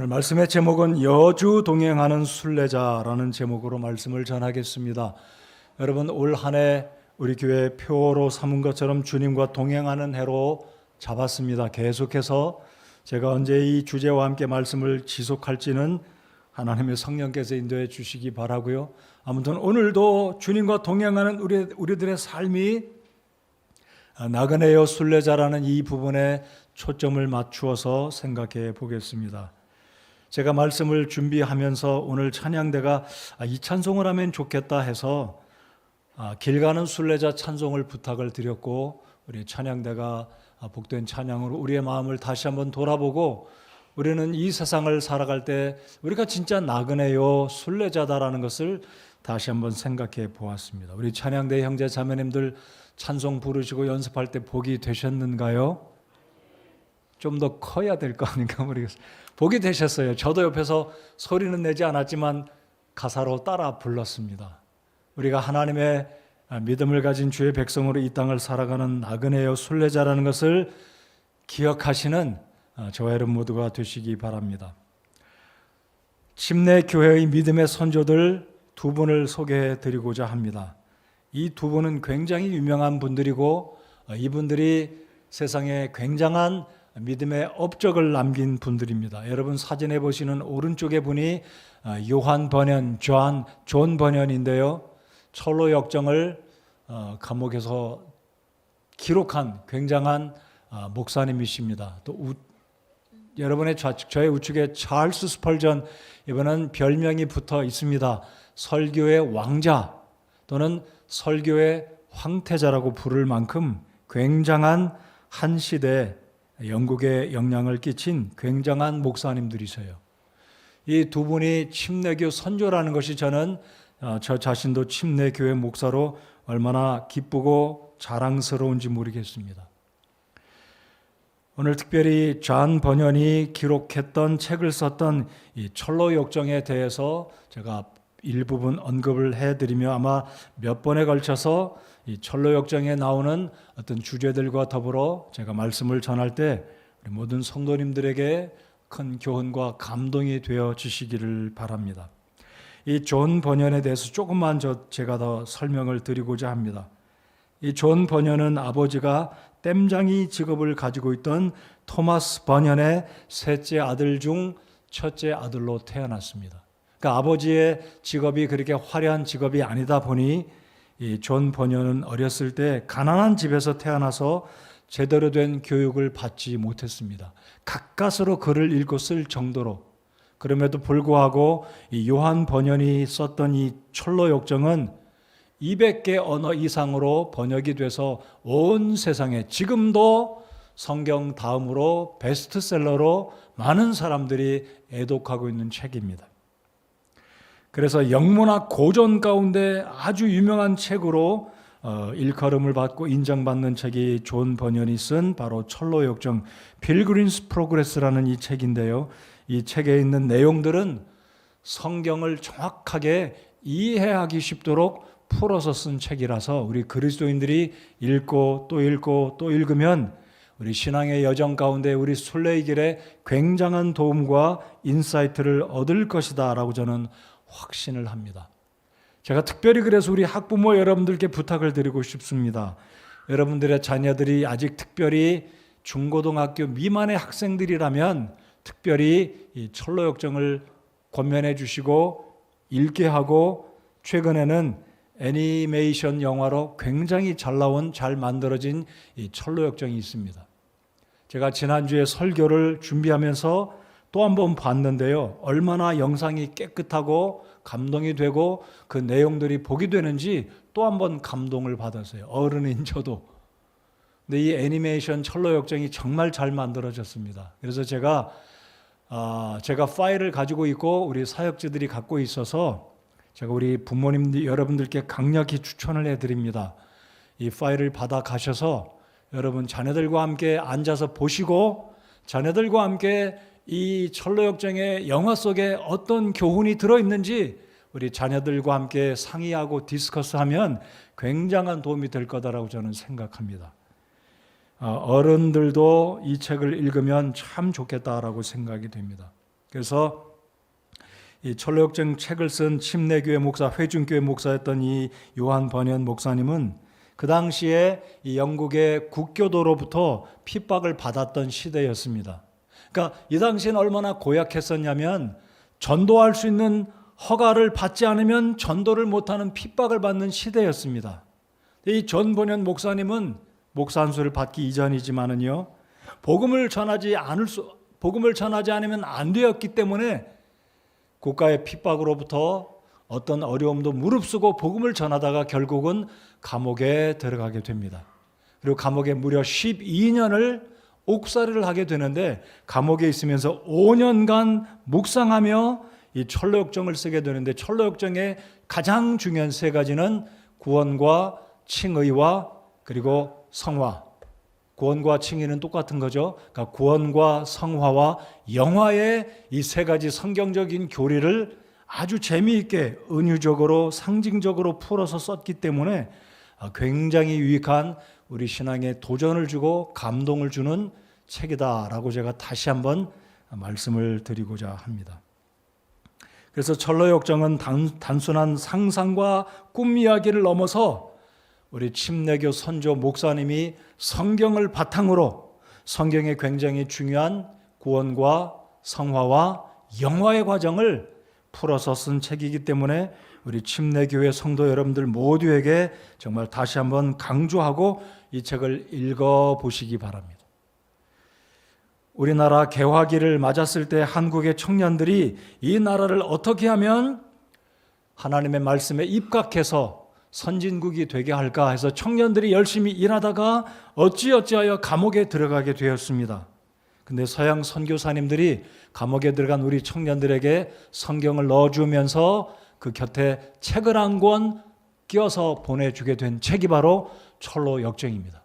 오늘 말씀의 제목은 여주 동행하는 순례자라는 제목으로 말씀을 전하겠습니다. 여러분, 올 한 해 우리 교회 표로 삼은 것처럼 주님과 동행하는 해로 잡았습니다. 계속해서 제가 언제 이 주제와 함께 말씀을 지속할지는 하나님의 성령께서 인도해 주시기 바라고요. 아무튼 오늘도 주님과 동행하는 우리들의 삶이 나그네여 순례자라는 이 부분에 초점을 맞추어서 생각해 보겠습니다. 제가 말씀을 준비하면서 오늘 찬양대가 이 찬송을 하면 좋겠다 해서 길 가는 순례자 찬송을 부탁을 드렸고, 우리 찬양대가 복된 찬양으로 우리의 마음을 다시 한번 돌아보고, 우리는 이 세상을 살아갈 때 우리가 진짜 나그네요 순례자다라는 것을 다시 한번 생각해 보았습니다. 우리 찬양대 형제 자매님들 찬송 부르시고 연습할 때 복이 되셨는가요? 좀 더 커야 될 거 아닌가 모르겠어요. 복이 되셨어요. 저도 옆에서 소리는 내지 않았지만 가사로 따라 불렀습니다. 우리가 하나님의 믿음을 가진 주의 백성으로 이 땅을 살아가는 나그네여 순례자라는 것을 기억하시는 저와 여러분 모두가 되시기 바랍니다. 침례교회의 믿음의 선조들 두 분을 소개해 드리고자 합니다. 이 두 분은 굉장히 유명한 분들이고, 이분들이 세상에 굉장한 믿음의 업적을 남긴 분들입니다. 여러분 사진에 보시는 오른쪽에 분이 요한 번연, 존 번연인데요. 철로 역정을 감옥에서 기록한 굉장한 목사님이십니다. 또 여러분의 좌측, 저의 우측에 찰스 스펄전, 이번은 별명이 붙어 있습니다. 설교의 왕자 또는 설교의 황태자라고 부를 만큼 굉장한 한 시대 영국에 영향을 끼친 굉장한 목사님들이세요. 이 두 분이 침례교 선조라는 것이 저는 저 자신도 침례교회 목사로 얼마나 기쁘고 자랑스러운지 모르겠습니다. 오늘 특별히 존 번연이 기록했던 책을 썼던 이 철로 역정에 대해서 제가 일부분 언급을 해드리며, 아마 몇 번에 걸쳐서 이 철로 역정에 나오는 어떤 주제들과 더불어 제가 말씀을 전할 때 우리 모든 성도님들에게 큰 교훈과 감동이 되어 주시기를 바랍니다. 이 존 번연에 대해서 조금만 제가 더 설명을 드리고자 합니다. 이 존 번연은 아버지가 땜장이 직업을 가지고 있던 토마스 번연의 셋째 아들 중 첫째 아들로 태어났습니다. 그러니까 아버지의 직업이 그렇게 화려한 직업이 아니다 보니 이 존 번연은 어렸을 때 가난한 집에서 태어나서 제대로 된 교육을 받지 못했습니다. 가까스로 글을 읽고 쓸 정도로. 그럼에도 불구하고 이 요한 번연이 썼던 이 철로 역정은 200개 언어 이상으로 번역이 돼서 온 세상에 지금도 성경 다음으로 베스트셀러로 많은 사람들이 애독하고 있는 책입니다. 그래서 영문학 고전 가운데 아주 유명한 책으로 일컬음을 받고 인정받는 책이 존 번연이 쓴 바로 철로 역정 필그림스 프로그레스라는 이 책인데요. 이 책에 있는 내용들은 성경을 정확하게 이해하기 쉽도록 풀어서 쓴 책이라서 우리 그리스도인들이 읽고 또 읽고 또 읽으면 우리 신앙의 여정 가운데 우리 순례의 길에 굉장한 도움과 인사이트를 얻을 것이다 라고 저는 확신을 합니다. 제가 특별히 그래서 우리 학부모 여러분들께 부탁을 드리고 싶습니다. 여러분들의 자녀들이 아직 특별히 중고등학교 미만의 학생들이라면 특별히 이 철로 역정을 권면해 주시고 읽게 하고, 최근에는 애니메이션 영화로 굉장히 잘 나온, 잘 만들어진 이 철로 역정이 있습니다. 제가 지난주에 설교를 준비하면서 또 한 번 봤는데요. 얼마나 영상이 깨끗하고 감동이 되고 그 내용들이 보게 되는지 또 한 번 감동을 받았어요. 어른인 저도. 근데 이 애니메이션 철로 역정이 정말 잘 만들어졌습니다. 그래서 제가 파일을 가지고 있고 우리 사역자들이 갖고 있어서 제가 우리 부모님 여러분들께 강력히 추천을 해드립니다. 이 파일을 받아 가셔서 여러분 자녀들과 함께 앉아서 보시고, 자녀들과 함께 이 철로 역정의 영화 속에 어떤 교훈이 들어있는지 우리 자녀들과 함께 상의하고 디스커스하면 굉장한 도움이 될 거다라고 저는 생각합니다. 어른들도 이 책을 읽으면 참 좋겠다라고 생각이 됩니다. 그래서 이 철로역정 책을 쓴 침례교회 목사, 회중교회 목사였던 이 요한 번연 목사님은 그 당시에 이 영국의 국교도로부터 핍박을 받았던 시대였습니다. 그러니까 이 당시에는 얼마나 고약했었냐면 전도할 수 있는 허가를 받지 않으면 전도를 못하는 핍박을 받는 시대였습니다. 이 전 번연 목사님은 목사 안수를 받기 이전이지만은요, 복음을 전하지 않으면 안 되었기 때문에 국가의 핍박으로부터 어떤 어려움도 무릅쓰고 복음을 전하다가 결국은 감옥에 들어가게 됩니다. 그리고 감옥에 무려 12년을 옥살이를 하게 되는데, 감옥에 있으면서 5년간 묵상하며 이 철로역정을 쓰게 되는데, 철로역정의 가장 중요한 세 가지는 구원과 칭의와 그리고 성화. 구원과 칭의는 똑같은 거죠. 그러니까 구원과 성화와 영화의 이 세 가지 성경적인 교리를 아주 재미있게 은유적으로 상징적으로 풀어서 썼기 때문에 굉장히 유익한 우리 신앙에 도전을 주고 감동을 주는 책이다라고 제가 다시 한번 말씀을 드리고자 합니다. 그래서 철로역정은 단순한 상상과 꿈 이야기를 넘어서 우리 침례교 선조 목사님이 성경을 바탕으로 성경의 굉장히 중요한 구원과 성화와 영화의 과정을 풀어서 쓴 책이기 때문에 우리 침례교회 성도 여러분들 모두에게 정말 다시 한번 강조하고 이 책을 읽어보시기 바랍니다. 우리나라 개화기를 맞았을 때 한국의 청년들이 이 나라를 어떻게 하면 하나님의 말씀에 입각해서 선진국이 되게 할까 해서 청년들이 열심히 일하다가 어찌어찌하여 감옥에 들어가게 되었습니다. 근데 서양 선교사님들이 감옥에 들어간 우리 청년들에게 성경을 넣어주면서 그 곁에 책을 한 권 끼워서 보내주게 된 책이 바로 철로역정입니다.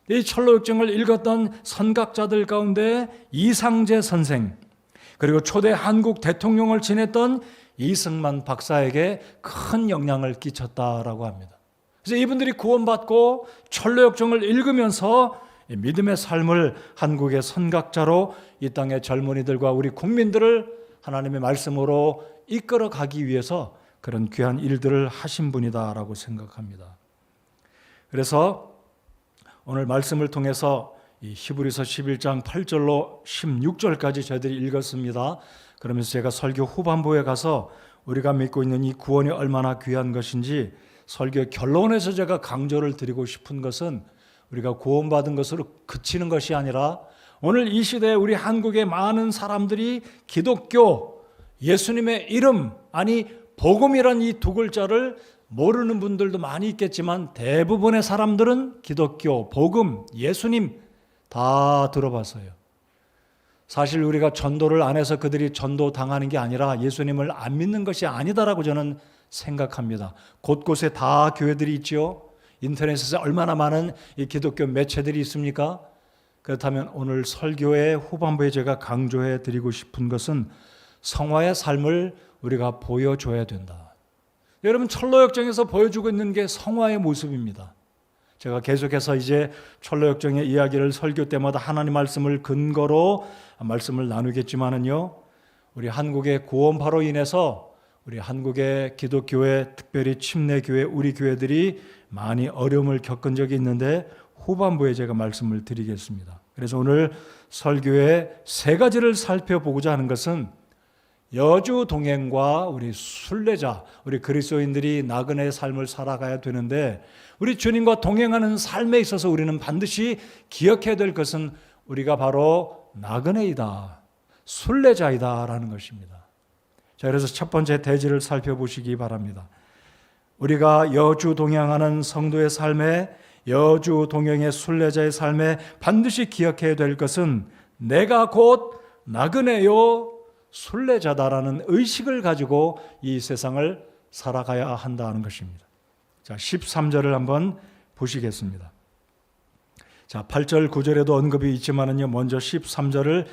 이 철로역정을 읽었던 선각자들 가운데 이상재 선생, 그리고 초대 한국 대통령을 지냈던 이승만 박사에게 큰 영향을 끼쳤다라고 합니다. 그래서 이분들이 구원받고 철로역정을 읽으면서 믿음의 삶을 한국의 선각자로 이 땅의 젊은이들과 우리 국민들을 하나님의 말씀으로 이끌어 가기 위해서 그런 귀한 일들을 하신 분이다라고 생각합니다. 그래서 오늘 말씀을 통해서 이 히브리서 11장 8절로 16절까지 저희들이 읽었습니다. 그러면서 제가 설교 후반부에 가서 우리가 믿고 있는 이 구원이 얼마나 귀한 것인지 설교 결론에서 제가 강조를 드리고 싶은 것은 우리가 구원받은 것으로 그치는 것이 아니라 오늘 이 시대에 우리 한국의 많은 사람들이 기독교, 예수님의 이름, 아니 복음이란 이 두 글자를 모르는 분들도 많이 있겠지만 대부분의 사람들은 기독교, 복음, 예수님 다 들어봤어요. 사실 우리가 전도를 안 해서 그들이 전도 당하는 게 아니라 예수님을 안 믿는 것이 아니다라고 저는 생각합니다. 곳곳에 다 교회들이 있죠. 인터넷에서 얼마나 많은 이 기독교 매체들이 있습니까? 그렇다면 오늘 설교의 후반부에 제가 강조해 드리고 싶은 것은 성화의 삶을 우리가 보여줘야 된다. 여러분, 철로역정에서 보여주고 있는 게 성화의 모습입니다. 제가 계속해서 이제 철로역정의 이야기를 설교 때마다 하나님 말씀을 근거로 말씀을 나누겠지만은요, 우리 한국의 구원파로 인해서 우리 한국의 기독교회, 특별히 침례교회, 우리 교회들이 많이 어려움을 겪은 적이 있는데 후반부에 제가 말씀을 드리겠습니다. 그래서 오늘 설교의 세 가지를 살펴보고자 하는 것은 여주 동행과 우리 순례자, 우리 그리스도인들이 나그네의 삶을 살아가야 되는데 우리 주님과 동행하는 삶에 있어서 우리는 반드시 기억해야 될 것은 우리가 바로 나그네이다, 순례자이다라는 것입니다. 자, 그래서 첫 번째 대지를 살펴보시기 바랍니다. 우리가 여주 동행하는 성도의 삶에, 여주 동행의 순례자의 삶에 반드시 기억해야 될 것은 내가 곧 나그네요 순례자다라는 의식을 가지고 이 세상을 살아가야 한다는 것입니다. 자, 13절을 한번 보시겠습니다. 자, 8절, 9절에도 언급이 있지만은요, 먼저 13절을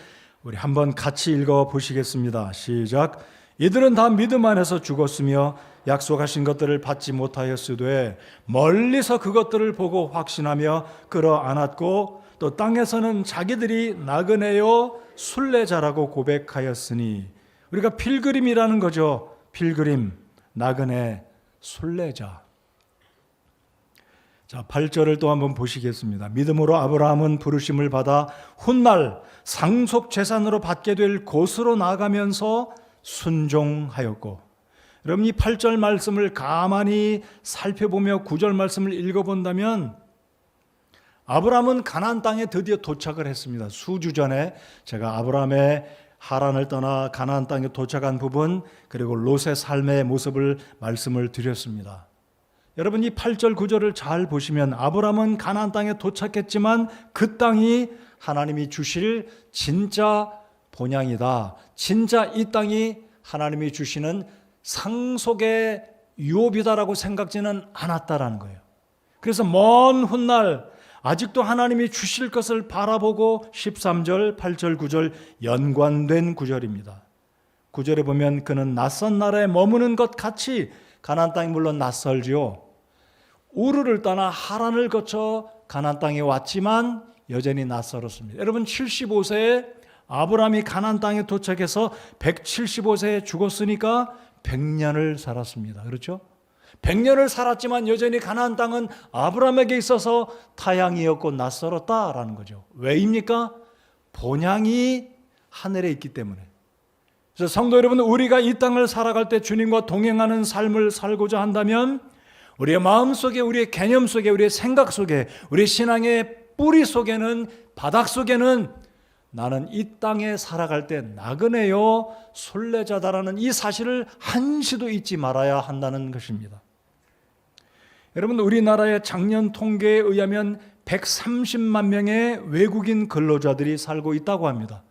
우리 한번 같이 읽어 보시겠습니다. 시작. 이들은 다 믿음 안에서 죽었으며 약속하신 것들을 받지 못하였으되 멀리서 그것들을 보고 확신하며 끌어안았고 또 땅에서는 자기들이 나그네요 순례자라고 고백하였으니 우리가 필그림이라는 거죠. 필그림, 나그네, 순례자. 자, 8절을 또 한번 보시겠습니다. 믿음으로 아브라함은 부르심을 받아 훗날 상속 재산으로 받게 될 곳으로 나가면서 순종하였고, 여러분 이 8절 말씀을 가만히 살펴보며 9절 말씀을 읽어본다면 아브라함은 가나안 땅에 드디어 도착을 했습니다. 수주 전에 제가 아브라함의 하란을 떠나 가나안 땅에 도착한 부분, 그리고 롯의 삶의 모습을 말씀을 드렸습니다. 여러분 이 8절 9절을 잘 보시면 아브라함은 가나안 땅에 도착했지만 그 땅이 하나님이 주실 진짜 본향이다. 진짜 이 땅이 하나님이 주시는 상속의 유업이다라고 생각지는 않았다라는 거예요. 그래서 먼 훗날 아직도 하나님이 주실 것을 바라보고 13절, 8절, 9절 연관된 구절입니다. 9절에 보면 그는 낯선 나라에 머무는 것 같이, 가나안 땅이 물론 낯설지요. 우르를 떠나 하란을 거쳐 가나안 땅에 왔지만 여전히 낯설었습니다. 여러분 75세에 아브라함이 가나안 땅에 도착해서 175세에 죽었으니까 100년을 살았습니다. 그렇죠? 100년을 살았지만 여전히 가나안 땅은 아브라함에게 있어서 타향이었고 낯설었다라는 거죠. 왜입니까? 본향이 하늘에 있기 때문에. 그래서 성도 여러분, 우리가 이 땅을 살아갈 때 주님과 동행하는 삶을 살고자 한다면 우리의 마음 속에, 우리의 개념 속에, 우리의 생각 속에, 우리의 신앙의 뿌리 속에는, 바닥 속에는 나는 이 땅에 살아갈 때 나그네요 순례자다라는 이 사실을 한시도 잊지 말아야 한다는 것입니다. 여러분 우리나라의 작년 통계에 의하면 130만 명의 외국인 근로자들이 살고 있다고 합니다.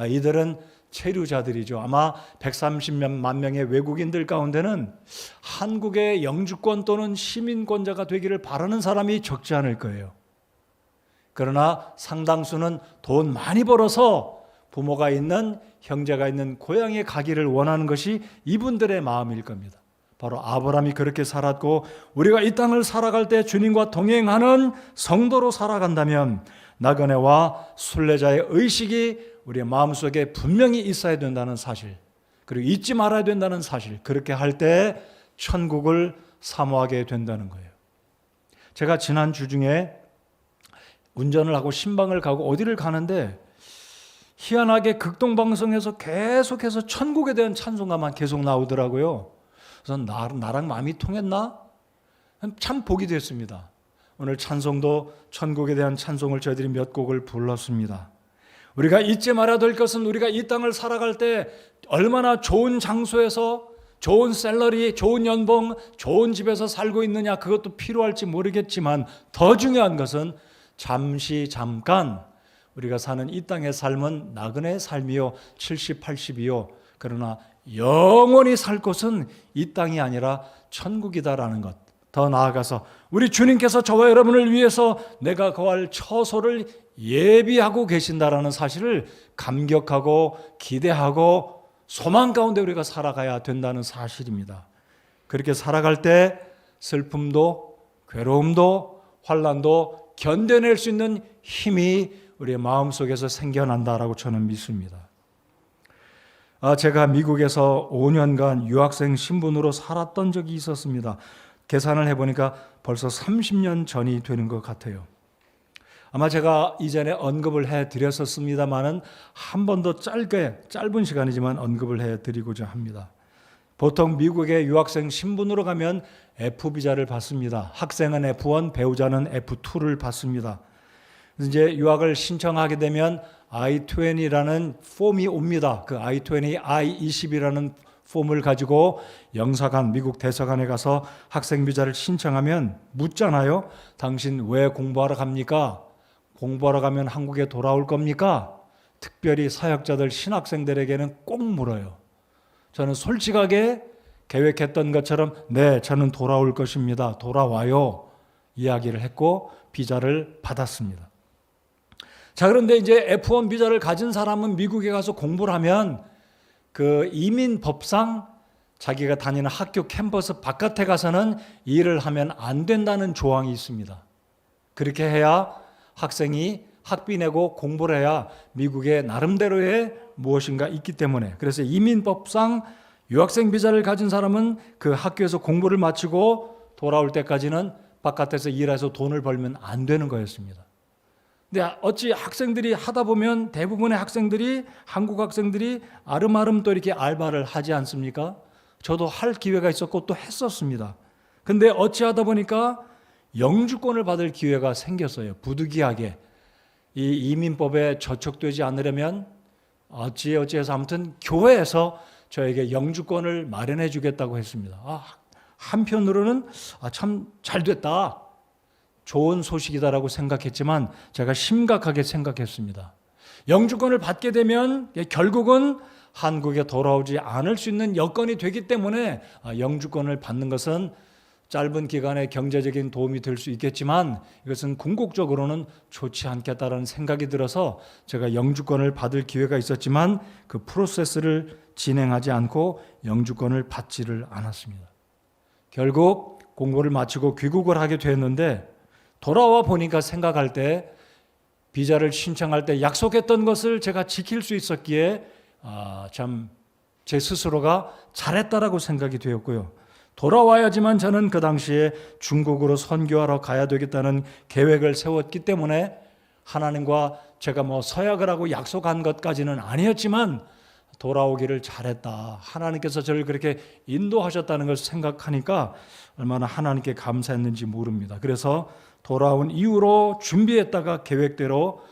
이들은 체류자들이죠. 아마 130만 명의 외국인들 가운데는 한국의 영주권 또는 시민권자가 되기를 바라는 사람이 적지 않을 거예요. 그러나 상당수는 돈 많이 벌어서 부모가 있는, 형제가 있는 고향에 가기를 원하는 것이 이분들의 마음일 겁니다. 바로 아브라함이 그렇게 살았고, 우리가 이 땅을 살아갈 때 주님과 동행하는 성도로 살아간다면 나그네와 순례자의 의식이 우리의 마음속에 분명히 있어야 된다는 사실, 그리고 잊지 말아야 된다는 사실, 그렇게 할 때 천국을 사모하게 된다는 거예요. 제가 지난주 중에 운전을 하고 신방을 가고 어디를 가는데 희한하게 극동방송에서 계속해서 천국에 대한 찬송가만 계속 나오더라고요. 그래서 나랑 마음이 통했나? 참 복이 됐습니다. 오늘 찬송도 천국에 대한 찬송을 저희들이 몇 곡을 불렀습니다. 우리가 잊지 말아야 될 것은 우리가 이 땅을 살아갈 때 얼마나 좋은 장소에서 좋은 샐러리, 좋은 연봉, 좋은 집에서 살고 있느냐, 그것도 필요할지 모르겠지만 더 중요한 것은 잠깐 우리가 사는 이 땅의 삶은 나그네의 삶이요 70, 80이요 그러나 영원히 살 곳은 이 땅이 아니라 천국이다라는 것. 더 나아가서 우리 주님께서 저와 여러분을 위해서 내가 거할 처소를 예비하고 계신다라는 사실을 감격하고 기대하고 소망 가운데 우리가 살아가야 된다는 사실입니다. 그렇게 살아갈 때 슬픔도 괴로움도 환난도 견뎌낼 수 있는 힘이 우리의 마음속에서 생겨난다라고 저는 믿습니다. 제가 미국에서 5년간 유학생 신분으로 살았던 적이 있었습니다. 계산을 해보니까 벌써 30년 전이 되는 것 같아요. 아마 제가 이전에 언급을 해드렸었습니다마는 한 번 더 짧은 시간이지만 언급을 해드리고자 합니다. 보통 미국의 유학생 신분으로 가면 F비자를 받습니다. 학생은 F1, 배우자는 F2를 받습니다. 이제 유학을 신청하게 되면 I-20라는 폼이 옵니다. 그 I-20, I-20이라는 폼을 가지고 영사관, 미국 대사관에 가서 학생비자를 신청하면 묻잖아요. 당신 왜 공부하러 갑니까? 공부하러 가면 한국에 돌아올 겁니까? 특별히 사역자들, 신학생들에게는 꼭 물어요. 저는 솔직하게 계획했던 것처럼 네, 저는 돌아올 것입니다. 돌아와요. 이야기를 했고 비자를 받았습니다. 자, 그런데 이제 F1 비자를 가진 사람은 미국에 가서 공부를 하면 그 이민법상 자기가 다니는 학교 캠퍼스 바깥에 가서는 일을 하면 안 된다는 조항이 있습니다. 그렇게 해야 학생이 학비 내고 공부를 해야 미국의 나름대로의 무엇인가 있기 때문에, 그래서 이민법상 유학생 비자를 가진 사람은 그 학교에서 공부를 마치고 돌아올 때까지는 바깥에서 일해서 돈을 벌면 안 되는 거였습니다. 근데 어찌 학생들이 하다 보면 대부분의 학생들이, 한국 학생들이 아름아름 또 이렇게 알바를 하지 않습니까? 저도 할 기회가 있었고 또 했었습니다. 근데 어찌하다 보니까 영주권을 받을 기회가 생겼어요. 부득이하게. 이 이민법에 저촉되지 않으려면 어찌해서 아무튼 교회에서 저에게 영주권을 마련해 주겠다고 했습니다. 한편으로는 참 잘됐다, 좋은 소식이다라고 생각했지만 제가 심각하게 생각했습니다. 영주권을 받게 되면 결국은 한국에 돌아오지 않을 수 있는 여건이 되기 때문에 영주권을 받는 것은 짧은 기간에 경제적인 도움이 될 수 있겠지만 이것은 궁극적으로는 좋지 않겠다라는 생각이 들어서 제가 영주권을 받을 기회가 있었지만 그 프로세스를 진행하지 않고 영주권을 받지를 않았습니다. 결국 공부를 마치고 귀국을 하게 됐는데 돌아와 보니까 생각할 때 비자를 신청할 때 약속했던 것을 제가 지킬 수 있었기에 참 제 스스로가 잘했다라고 생각이 되었고요. 돌아와야지만 저는 그 당시에 중국으로 선교하러 가야 되겠다는 계획을 세웠기 때문에 하나님과 제가 서약을 하고 약속한 것까지는 아니었지만 돌아오기를 잘했다, 하나님께서 저를 그렇게 인도하셨다는 것을 생각하니까 얼마나 하나님께 감사했는지 모릅니다. 그래서 돌아온 이후로 준비했다가 계획대로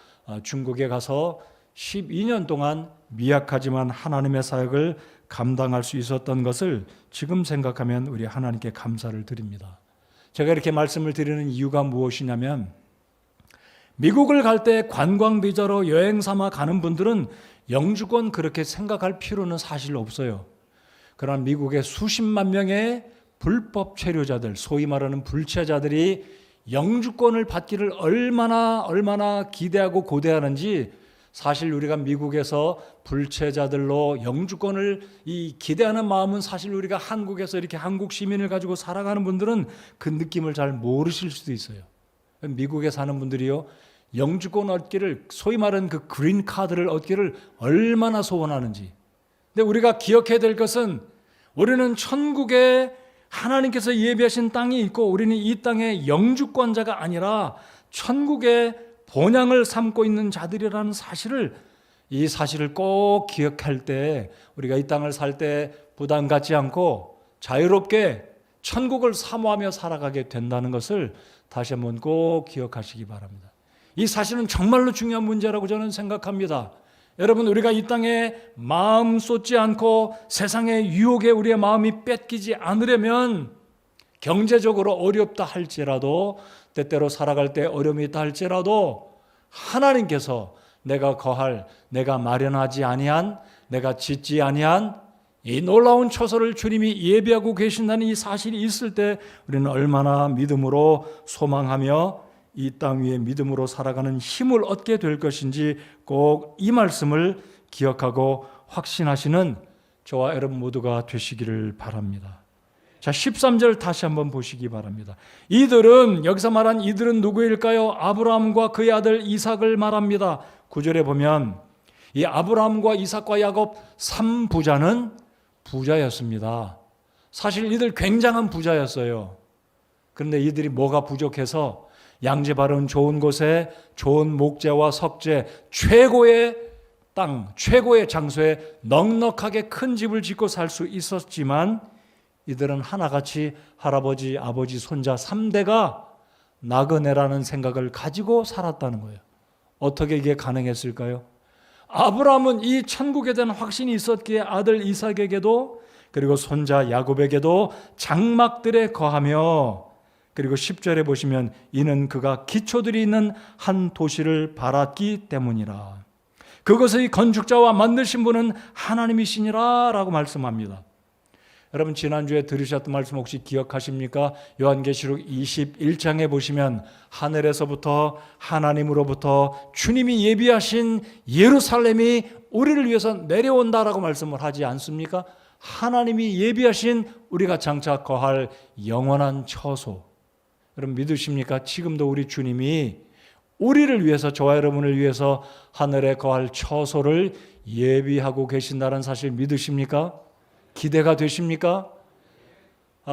중국에 가서 12년 동안 미약하지만 하나님의 사역을 감당할 수 있었던 것을 지금 생각하면 우리 하나님께 감사를 드립니다. 제가 이렇게 말씀을 드리는 이유가 무엇이냐면 미국을 갈 때 관광 비자로 여행 삼아 가는 분들은 영주권 그렇게 생각할 필요는 사실 없어요. 그러나 미국의 수십만 명의 불법 체류자들, 소위 말하는 불체자들이 영주권을 받기를 얼마나 기대하고 고대하는지, 사실 우리가 미국에서 불체자들로 영주권을 기대하는 마음은 사실 우리가 한국에서 이렇게 한국 시민을 가지고 살아가는 분들은 그 느낌을 잘 모르실 수도 있어요. 미국에 사는 분들이요, 영주권 얻기를, 소위 말하는 그 그린 카드를 얻기를 얼마나 소원하는지. 근데 우리가 기억해야 될 것은 우리는 천국에 하나님께서 예비하신 땅이 있고 우리는 이 땅의 영주권자가 아니라 천국의 본향을 삼고 있는 자들이라는 사실을, 이 사실을 꼭 기억할 때 우리가 이 땅을 살 때 부담 갖지 않고 자유롭게 천국을 사모하며 살아가게 된다는 것을 다시 한번 꼭 기억하시기 바랍니다. 이 사실은 정말로 중요한 문제라고 저는 생각합니다. 여러분, 우리가 이 땅에 마음 쏟지 않고 세상의 유혹에 우리의 마음이 뺏기지 않으려면 경제적으로 어렵다 할지라도, 때때로 살아갈 때 어려움이 있다 할지라도 하나님께서 내가 거할, 내가 마련하지 아니한, 내가 짓지 아니한 이 놀라운 처소를 주님이 예비하고 계신다는 이 사실이 있을 때 우리는 얼마나 믿음으로 소망하며 이 땅 위에 믿음으로 살아가는 힘을 얻게 될 것인지 꼭 이 말씀을 기억하고 확신하시는 저와 여러분 모두가 되시기를 바랍니다. 자, 13절 다시 한번 보시기 바랍니다. 이들은, 여기서 말한 이들은 누구일까요? 아브라함과 그의 아들 이삭을 말합니다. 9절에 보면 이 아브라함과 이삭과 야곱 3부자는 부자였습니다. 사실 이들 굉장한 부자였어요. 그런데 이들이 뭐가 부족해서 양지 바른 좋은 곳에 좋은 목재와 석재, 최고의 땅, 최고의 장소에 넉넉하게 큰 집을 짓고 살 수 있었지만 이들은 하나같이 할아버지, 아버지, 손자 3대가 나그네라는 생각을 가지고 살았다는 거예요. 어떻게 이게 가능했을까요? 아브라함은 이 천국에 대한 확신이 있었기에 아들 이삭에게도 그리고 손자 야곱에게도 장막들에 거하며, 그리고 10절에 보시면 이는 그가 기초들이 있는 한 도시를 바랐기 때문이라. 그것의 건축자와 만드신 분은 하나님이시니라 라고 말씀합니다. 여러분, 지난주에 들으셨던 말씀 혹시 기억하십니까? 요한계시록 21장에 보시면 하늘에서부터 하나님으로부터 주님이 예비하신 예루살렘이 우리를 위해서 내려온다라고 말씀을 하지 않습니까? 하나님이 예비하신 우리가 장차 거할 영원한 처소. 여러분 믿으십니까? 지금도 우리 주님이 우리를 위해서, 저와 여러분을 위해서 하늘에 거할 처소를 예비하고 계신다는 사실 믿으십니까? 기대가 되십니까?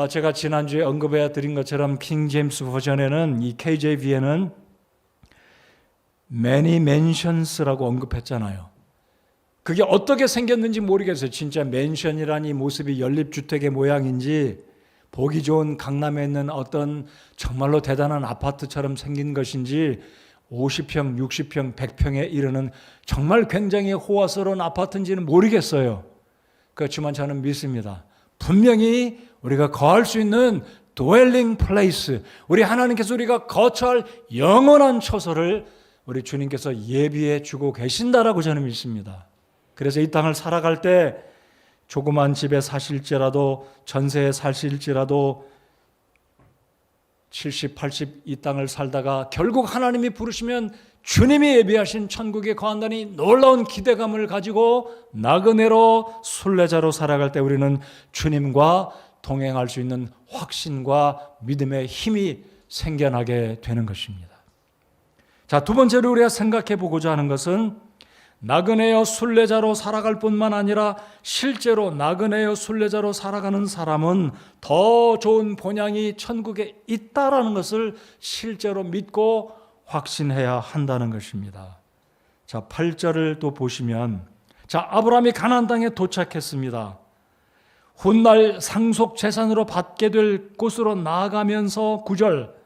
제가 지난주에 언급해 드린 것처럼 킹 제임스 버전에는, 이 KJV에는 many mansions라고 언급했잖아요. 그게 어떻게 생겼는지 모르겠어요. 진짜 맨션이라니 모습이 연립주택의 모양인지, 보기 좋은 강남에 있는 어떤 정말로 대단한 아파트처럼 생긴 것인지, 50평, 60평, 100평에 이르는 정말 굉장히 호화스러운 아파트인지는 모르겠어요. 그렇지만 저는 믿습니다. 분명히 우리가 거할 수 있는 dwelling place, 우리 하나님께서 우리가 거처할 영원한 처소를 우리 주님께서 예비해 주고 계신다라고 저는 믿습니다. 그래서 이 땅을 살아갈 때 조그만 집에 사실지라도, 전세에 사실지라도 70, 80 이 땅을 살다가 결국 하나님이 부르시면 주님이 예비하신 천국에 거한다니 놀라운 기대감을 가지고 나그네로 순례자로 살아갈 때 우리는 주님과 동행할 수 있는 확신과 믿음의 힘이 생겨나게 되는 것입니다. 자, 두 번째로 우리가 생각해 보고자 하는 것은, 나그네여 순례자로 살아갈 뿐만 아니라 실제로 나그네여 순례자로 살아가는 사람은 더 좋은 본향이 천국에 있다라는 것을 실제로 믿고 확신해야 한다는 것입니다. 자, 8절을 또 보시면, 자, 아브라함이 가나안 땅에 도착했습니다. 훗날 상속 재산으로 받게 될 곳으로 나아가면서 9절,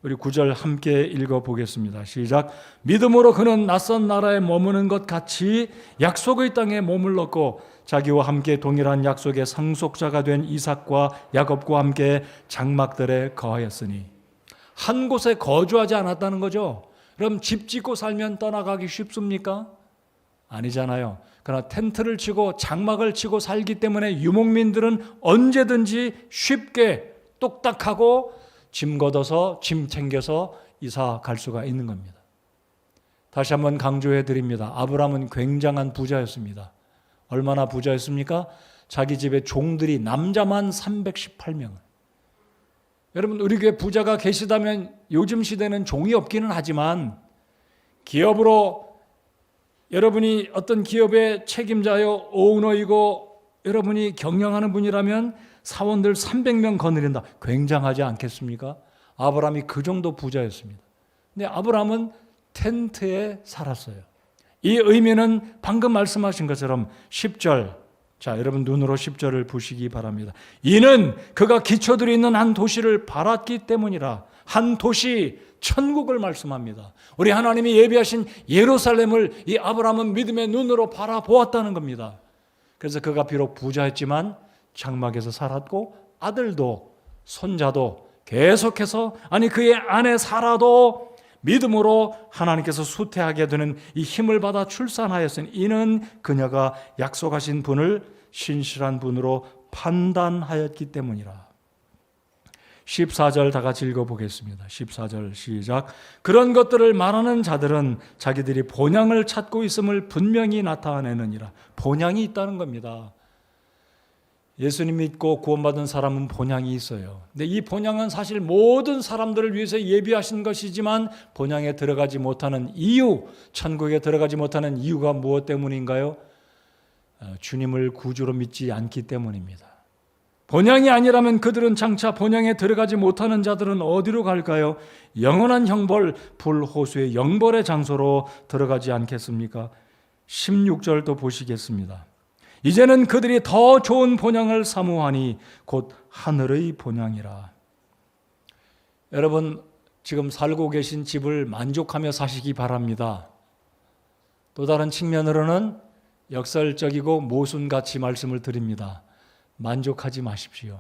우리 9절 함께 읽어보겠습니다. 시작. 믿음으로 그는 낯선 나라에 머무는 것 같이 약속의 땅에 머물렀고 자기와 함께 동일한 약속의 상속자가 된 이삭과 야곱과 함께 장막들에 거하였으니. 한 곳에 거주하지 않았다는 거죠. 그럼 집 짓고 살면 떠나가기 쉽습니까? 아니잖아요. 그러나 텐트를 치고 장막을 치고 살기 때문에 유목민들은 언제든지 쉽게 똑딱하고 짐 걷어서, 짐 챙겨서 이사 갈 수가 있는 겁니다. 다시 한번 강조해 드립니다. 아브라함은 굉장한 부자였습니다. 얼마나 부자였습니까? 자기 집에 종들이 남자만 318명. 여러분, 우리 교회 부자가 계시다면, 요즘 시대는 종이 없기는 하지만 기업으로 여러분이 어떤 기업의 책임자요 오너이고 여러분이 경영하는 분이라면 사원들 300명 거느린다. 굉장하지 않겠습니까? 아브라함이 그 정도 부자였습니다. 근데 아브라함은 텐트에 살았어요. 이 의미는 방금 말씀하신 것처럼 10절, 자, 여러분 눈으로 10절을 보시기 바랍니다. 이는 그가 기초들이 있는 한 도시를 바랐기 때문이라. 한 도시, 천국을 말씀합니다. 우리 하나님이 예비하신 예루살렘을 이 아브라함은 믿음의 눈으로 바라보았다는 겁니다. 그래서 그가 비록 부자였지만 장막에서 살았고 아들도 손자도 계속해서, 아니 그의 아내 사라도 믿음으로 하나님께서 수태하게 되는 이 힘을 받아 출산하였으니 이는 그녀가 약속하신 분을 신실한 분으로 판단하였기 때문이라. 14절 다 같이 읽어보겠습니다. 14절 시작. 그런 것들을 말하는 자들은 자기들이 본향을 찾고 있음을 분명히 나타내느니라. 본향이 있다는 겁니다. 예수님 믿고 구원받은 사람은 본향이 있어요. 근데 이 본향은 사실 모든 사람들을 위해서 예비하신 것이지만 본향에 들어가지 못하는 이유, 천국에 들어가지 못하는 이유가 무엇 때문인가요? 주님을 구주로 믿지 않기 때문입니다. 본향이 아니라면 그들은 장차 본향에 들어가지 못하는 자들은 어디로 갈까요? 영원한 형벌, 불호수의 영벌의 장소로 들어가지 않겠습니까? 16절도 보시겠습니다. 이제는 그들이 더 좋은 본향을 사모하니 곧 하늘의 본향이라. 여러분, 지금 살고 계신 집을 만족하며 사시기 바랍니다. 또 다른 측면으로는 역설적이고 모순같이 말씀을 드립니다. 만족하지 마십시오.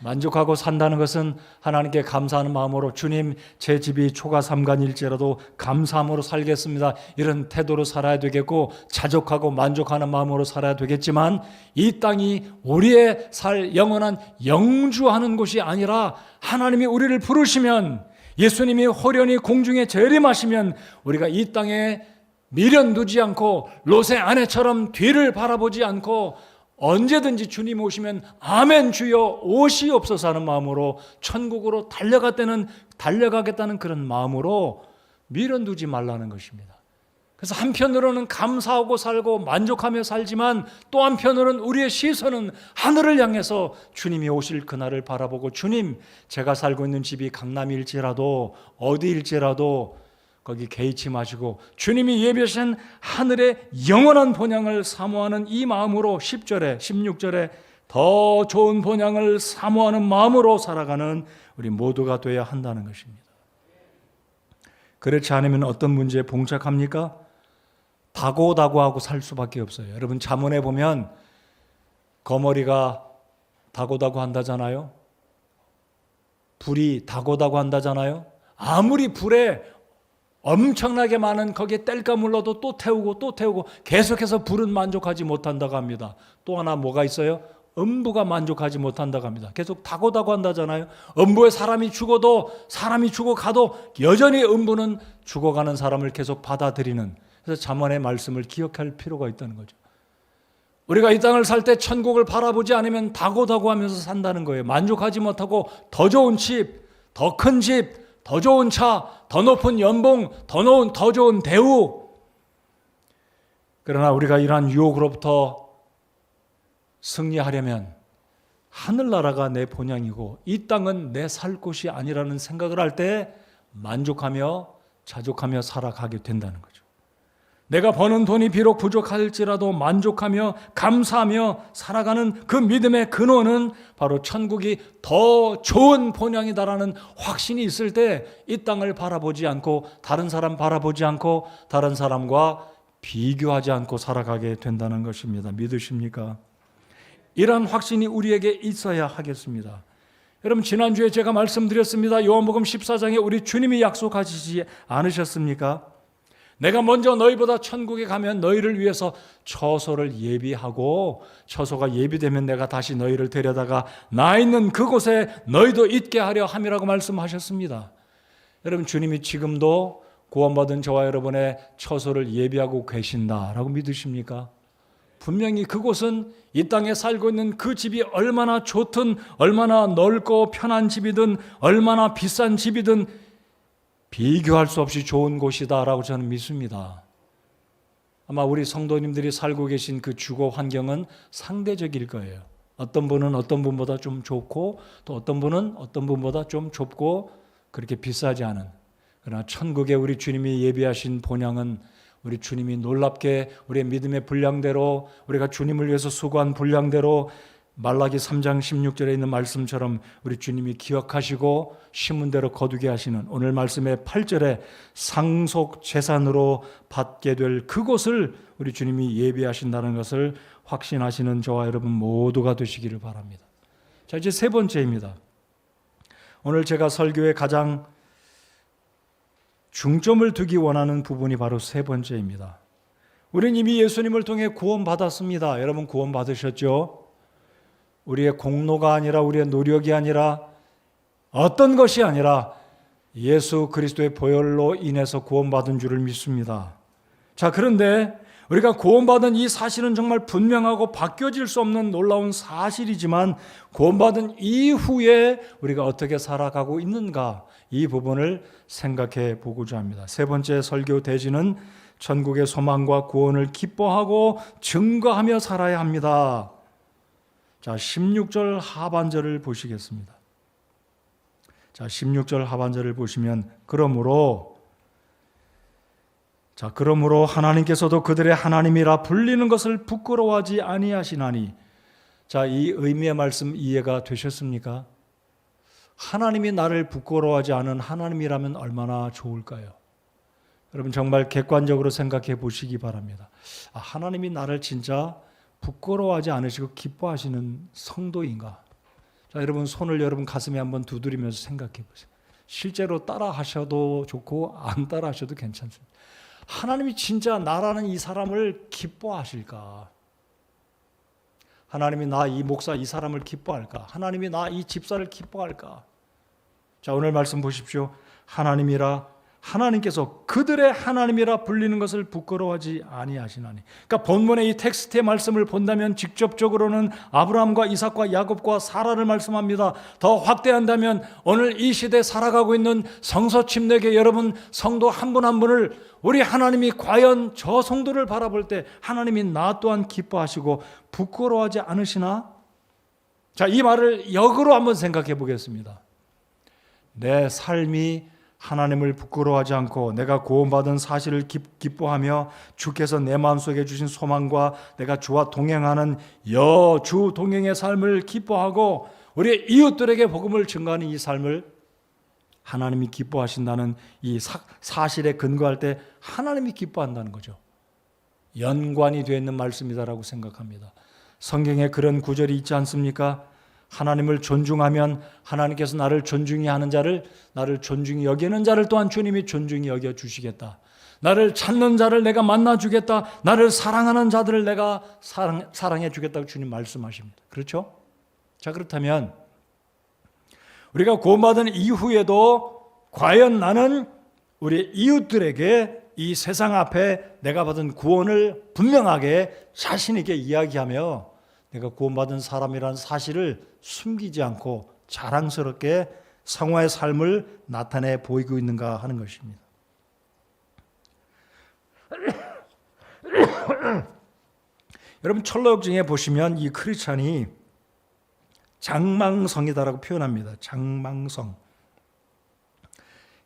만족하고 산다는 것은 하나님께 감사하는 마음으로 주님, 제 집이 초가 삼간일지라도 감사함으로 살겠습니다, 이런 태도로 살아야 되겠고 자족하고 만족하는 마음으로 살아야 되겠지만 이 땅이 우리의 살 영원한 영주하는 곳이 아니라 하나님이 우리를 부르시면, 예수님이 호련히 공중에 재림하시면 우리가 이 땅에 미련 두지 않고 롯의 아내처럼 뒤를 바라보지 않고 언제든지 주님 오시면 아멘 주여 오시옵소서 하는 마음으로 천국으로 달려가겠다는 그런 마음으로 미련 두지 말라는 것입니다. 그래서 한편으로는 감사하고 살고 만족하며 살지만 또 한편으로는 우리의 시선은 하늘을 향해서 주님이 오실 그날을 바라보고, 주님, 제가 살고 있는 집이 강남일지라도 어디일지라도 거기 개의치 마시고 주님이 예비하신 하늘의 영원한 본향을 사모하는 이 마음으로 10절에 16절에 더 좋은 본향을 사모하는 마음으로 살아가는 우리 모두가 되어야 한다는 것입니다. 그렇지 않으면 어떤 문제에 봉착합니까? 다고다고하고 살 수밖에 없어요. 여러분, 잠언에 보면 거머리가 다고다고 한다잖아요. 불이 다고다고 한다잖아요. 아무리 불에 엄청나게 많은 거기에 땔감 물러도 또 태우고 또 태우고 계속해서 불은 만족하지 못한다고 합니다. 또 하나 뭐가 있어요? 음부가 만족하지 못한다고 합니다. 계속 다고다고 한다잖아요. 음부에 사람이 죽어도, 사람이 죽어가도 여전히 음부는 죽어가는 사람을 계속 받아들이는, 그래서 잠언의 말씀을 기억할 필요가 있다는 거죠. 우리가 이 땅을 살 때 천국을 바라보지 않으면 다고다고 하면서 산다는 거예요. 만족하지 못하고 더 좋은 집, 더 큰 집, 더 좋은 차, 더 높은 연봉, 더 좋은 대우. 그러나 우리가 이러한 유혹으로부터 승리하려면 하늘나라가 내 본향이고 이 땅은 내 살 곳이 아니라는 생각을 할 때 만족하며 자족하며 살아가게 된다는 거죠. 내가 버는 돈이 비록 부족할지라도 만족하며 감사하며 살아가는 그 믿음의 근원은 바로 천국이 더 좋은 본향이다라는 확신이 있을 때 이 땅을 바라보지 않고 다른 사람 바라보지 않고 다른 사람과 비교하지 않고 살아가게 된다는 것입니다. 믿으십니까? 이러한 확신이 우리에게 있어야 하겠습니다. 여러분, 지난주에 제가 말씀드렸습니다. 요한복음 14장에 우리 주님이 약속하시지 않으셨습니까? 내가 먼저 너희보다 천국에 가면 너희를 위해서 처소를 예비하고 처소가 예비되면 내가 다시 너희를 데려다가 나 있는 그곳에 너희도 있게 하려 함이라고 말씀하셨습니다. 여러분, 주님이 지금도 구원받은 저와 여러분의 처소를 예비하고 계신다라고 믿으십니까? 분명히 그곳은 이 땅에 살고 있는 그 집이 얼마나 좋든 얼마나 넓고 편한 집이든 얼마나 비싼 집이든 비교할 수 없이 좋은 곳이다라고 저는 믿습니다. 아마 우리 성도님들이 살고 계신 그 주거 환경은 상대적일 거예요. 어떤 분은 어떤 분보다 좀 좋고 또 어떤 분은 어떤 분보다 좀 좁고 그렇게 비싸지 않은, 그러나 천국에 우리 주님이 예비하신 본향은 우리 주님이 놀랍게 우리의 믿음의 분량대로 우리가 주님을 위해서 수고한 분량대로 말라기 3장 16절에 있는 말씀처럼 우리 주님이 기억하시고 심은 대로 거두게 하시는 오늘 말씀의 8절에 상속 재산으로 받게 될 그곳을 우리 주님이 예비하신다는 것을 확신하시는 저와 여러분 모두가 되시기를 바랍니다. 자, 이제 세 번째입니다. 오늘 제가 설교에 가장 중점을 두기 원하는 부분이 바로 세 번째입니다. 우리는 이미 예수님을 통해 구원받았습니다. 여러분, 구원받으셨죠? 우리의 공로가 아니라 우리의 노력이 아니라 어떤 것이 아니라 예수 그리스도의 보혈로 인해서 구원받은 줄을 믿습니다. 자, 그런데 우리가 구원받은 이 사실은 정말 분명하고 바뀌어질 수 없는 놀라운 사실이지만 구원받은 이후에 우리가 어떻게 살아가고 있는가, 이 부분을 생각해 보고자 합니다. 세 번째 설교 대지는 천국의 소망과 구원을 기뻐하고 증거하며 살아야 합니다. 자, 16절 하반절을 보시겠습니다. 자, 16절 하반절을 보시면 그러므로 하나님께서도 그들의 하나님이라 불리는 것을 부끄러워하지 아니하시나니. 자, 이 의미의 말씀 이해가 되셨습니까? 하나님이 나를 부끄러워하지 않은 하나님이라면 얼마나 좋을까요? 여러분, 정말 객관적으로 생각해 보시기 바랍니다. 하나님이 나를 진짜 부끄러워하지 않으시고 기뻐하시는 성도인가? 자, 여러분, 손을 여러분 가슴에 한번 두드리면서 생각해 보세요. 실제로 따라 하셔도 좋고 안 따라 하셔도 괜찮습니다. 하나님이 진짜 나라는 이 사람을 기뻐하실까? 하나님이 나 이 목사 이 사람을 기뻐할까? 하나님이 나 이 집사를 기뻐할까? 자, 오늘 말씀 보십시오. 하나님이라 하나님께서 그들의 하나님이라 불리는 것을 부끄러워하지 아니하시나니. 그러니까 본문의 이 텍스트의 말씀을 본다면 직접적으로는 아브라함과 이삭과 야곱과 사라를 말씀합니다. 더 확대한다면 오늘 이 시대에 살아가고 있는 성서 침례교 여러분 성도 한 분 한 분을 우리 하나님이 과연 저 성도를 바라볼 때 하나님이 나 또한 기뻐하시고 부끄러워하지 않으시나? 자, 이 말을 역으로 한번 생각해 보겠습니다. 내 삶이 하나님을 부끄러워하지 않고 내가 구원받은 사실을 기뻐하며 주께서 내 마음속에 주신 소망과 내가 주와 동행하는 여주 동행의 삶을 기뻐하고 우리 이웃들에게 복음을 증거하는 이 삶을 하나님이 기뻐하신다는 이 사실에 근거할 때 하나님이 기뻐한다는 거죠. 연관이 되어 있는 말씀이다라고 생각합니다. 성경에 그런 구절이 있지 않습니까? 하나님을 존중하면 하나님께서 나를 존중히 하는 자를, 나를 존중히 여기는 자를 또한 주님이 존중히 여겨 주시겠다. 나를 찾는 자를 내가 만나 주겠다. 나를 사랑하는 자들을 내가 사랑해 주겠다고 주님 말씀하십니다. 그렇죠? 자, 그렇다면 우리가 구원받은 이후에도 과연 나는 우리 이웃들에게 이 세상 앞에 내가 받은 구원을 분명하게 자신 있게 이야기하며 내가 구원받은 사람이라는 사실을 숨기지 않고 자랑스럽게 상호의 삶을 나타내 보이고 있는가 하는 것입니다. 여러분 철로역정에 보시면 이 크리스찬이 장망성이다라고 표현합니다. 장망성.